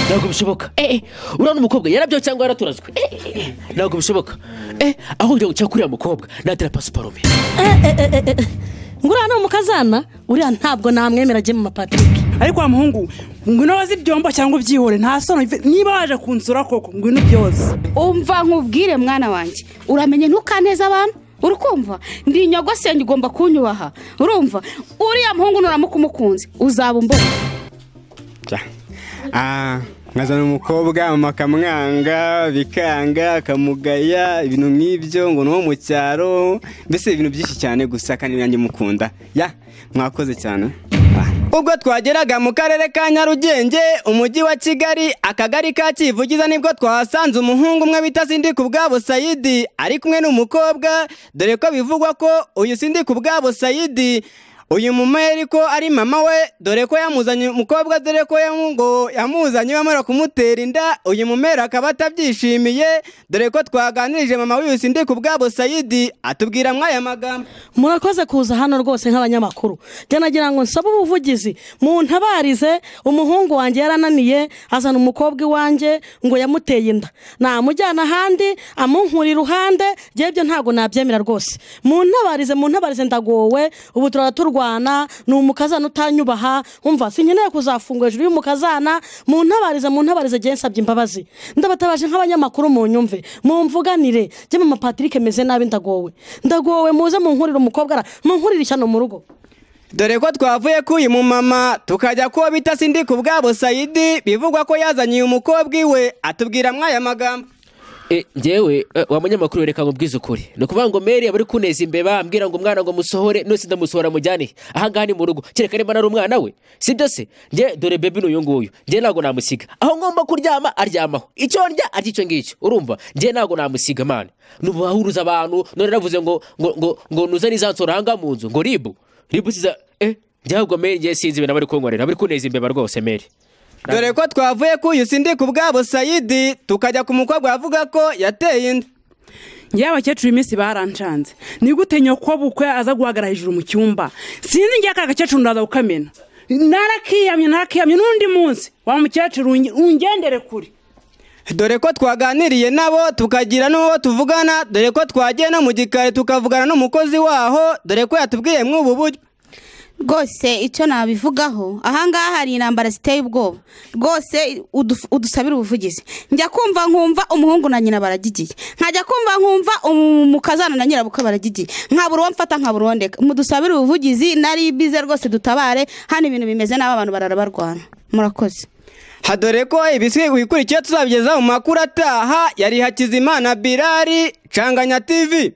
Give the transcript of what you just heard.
ntabwo bishoboka urabona umukobwa yarabyo cyangwa yaraturazwe ntabwo bishoboka aho ngira guca kuri ya mukobwa natera pasiparume ngura no mukazana uriya ntabwo namwemera je mu Patrick ariko wa muhungu ngwino wazi byombo cyangwa byihore nta sono niba waje kunsura koko ngwino byose umva nkubwire mwana wanje uramenye ntukaneza abantu urukumva ndi nyogosenge ugomba kunyubaha urumva uriya muhungu nuramukumukunze uzaba mbona nkazana umukobwa makamwanga bikanga akamugaya ibintu nk'ibyo ngo no mu cyaro mbese ibintu byinshi cyane gusa kandi nanjye mukunda mwakoze cyane ubwo twageraga mu karere ka Nyarugenge umujyi wa Kigali akagari ka Kivugiza nibwo twahasanze umuhungu umwe bita Sindikubwabo Saidi ari kumwe n'umukobwa dore ko bivugwa ko uyu Sindikubwabo Saidi uyu mumeri ko ari mama we dore ko yamuzanye umukobwa dore ko yamuzanye bamara kumutera inda uyu mumeri akaba atabyishimiye dore ko twaganirije mama w'uyu Sindikubwabo Saidi atubwira mwaya magambo murakoze kuza hano rwose nk'abanyamakuru je nagira ngo nsaba ubuvugizi mu ntabarize umuhungu wanje yarananiye azana umukobwa wanje ngo yamuteye inda namujyana handi amunkuri ruhande je byo ntago nabyemera rwose mu ntabarize ndagowe ubu turaturwana n'umukazana utanyubaha umva sinkeneye kuzafungwa hejuru y'umukazana mu ntabarize je nsabye imbabazi ndabatabaje nk'abanyamakuru mu nyumve mu mvuganire je mama Patrick meze nabi ndagowe muze mu nkurira umukobwa mu nkurira cyane mu rugo dore ko twavuye ku uyu mumama tukajya ko bita Sindikubwabo Saidi bivugwa ko yazanye umukobwa iwe atubwira mwaya magambo njyewe wa munyamakuru reka ngubwize ukuri no kuvuga ngo Mary abari kuneza imbeba ambwira ngo umwana ngo musohore nose ndamusohora mujyane aha ngaha ni mu rugo kereka nimba nari umwana we sibyo se nje dore baby n'uyu nguyu nje nago namusiga aho ngomba kuryama aryamaho icyo ndya aricyo ngicyo urumva nje nago namusiga mana nubahuruza abantu none ravuze ngo nuzani zansora hanga mu nzu ngo ribu siza njyahubwo Mary nje sinzi ibintu bari kunkorera bari kuneza imbeba rwose Mary dore ko twavuye ku uyu Sindikubwabo Saidi tukajya ku mukobwa avuga ko yateye inda y'abakecuru iminsi barancanze ni gute nyoko bukwe aza guhagara hejuru mu cyumba sinzi ngiye akagakecuru ndaza gukamena narakiyamye n'undi munsi wa mukecuru ungendere kuri dore ko twaganiriye nabo tukagira n'uwo tuvugana dore ko twagiye no mu gikari tukavugana n'umukozi waho dore ko yatubwiye mw'ubu buryo rwose icyo nabivugaho ahangaha hari intambara ziteye ubwoba rwose udusabira ubuvugizi njya kumva nkumva umuhungu na nyina baragigiye nkajya kumva nkumva umukazana na nyirabukwe baragigiye nkabura uwo mfata nkabura uwo ndeka mudusabire ubuvugizi nari bize rwose dutabare hano ibintu bimeze nabi abantu bararabarwana murakoze dore ko ibisigaye wikurikiye tuzabigeza mu makuru ataha yari Hakizimana Bilali Canganya TV